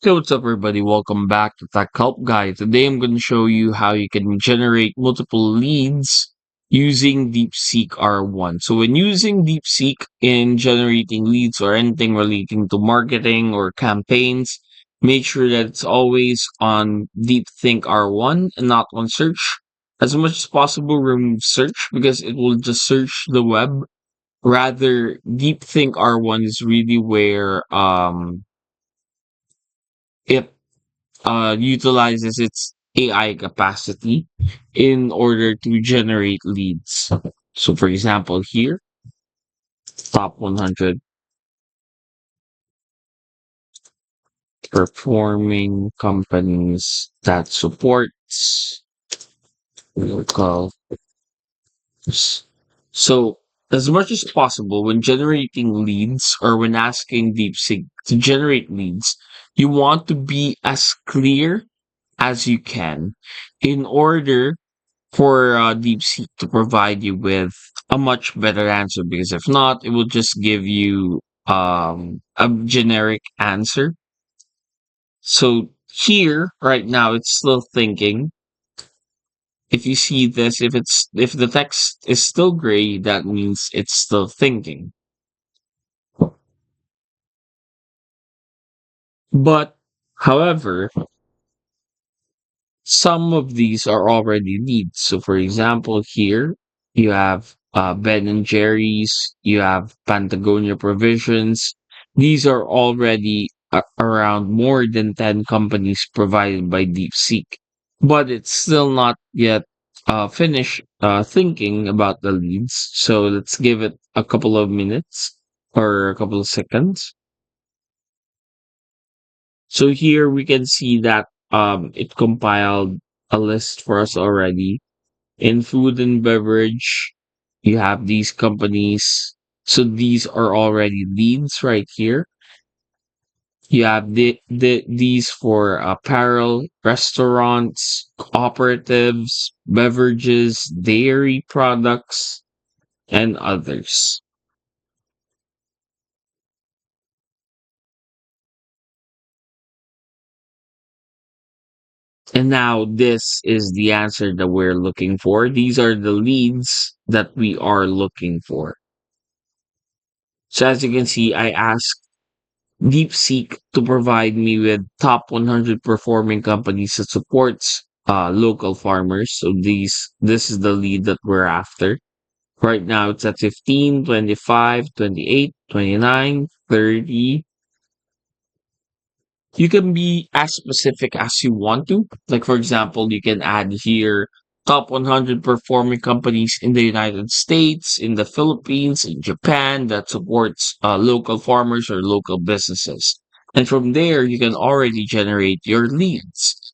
Hey, what's up, everybody? Welcome back to Tech Help Guy. Today, I'm going to show you how you can generate multiple leads using DeepSeek R1. So, when using DeepSeek in generating leads or anything relating to marketing or campaigns, make sure that it's always on DeepThink R1 and not on search. As much as possible, remove search because it will just search the web. Rather, DeepThink R1 is really where it utilizes its AI capacity in order to generate leads. So, for example, here, top 100 performing companies that supports local. So, as much as possible, when generating leads or when asking DeepSeek to generate leads, you want to be as clear as you can in order for DeepSeek to provide you with a much better answer, because if not, it will just give you a generic answer. So here, right now, it's still thinking. If you see this, if the text is still gray, that means it's still thinking. But however, some of these are already leads. So, for example, here you have Ben and Jerry's, you have Patagonia Provisions. These are already around more than 10 companies provided by DeepSeek. But it's still not yet finished thinking about the leads. So, let's give it a couple of minutes or a couple of seconds. So here we can see that it compiled a list for us already. In food and beverage, you have these companies. So these are already leads right here. You have these for apparel, restaurants, cooperatives, beverages, dairy products, and others. And now this is the answer that we're looking for. These are the leads that we are looking for. So as you can see, I asked DeepSeek to provide me with top 100 performing companies that supports local farmers. So this is the lead that we're after. Right now it's at 15, 25, 28, 29, 30. You can be as specific as you want to. Like, for example, you can add here top 100 performing companies in the United States, in the Philippines, in Japan that supports local farmers or local businesses. And from there, you can already generate your leads.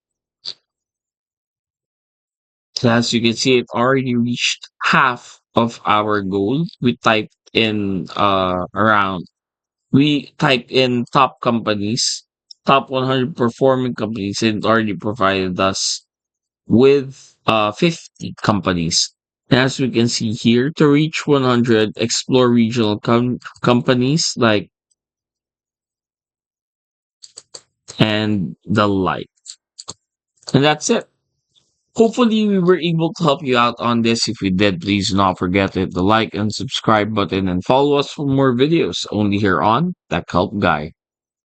So as you can see, it already reached half of our goal. We typed in top companies, top 100 performing companies, and it already provided us with 50 companies. As we can see here, to reach 100, explore regional companies like and the like. And that's it. Hopefully, we were able to help you out on this. If we did, please do not forget to hit the like and subscribe button and follow us for more videos only here on Tech Help Guy.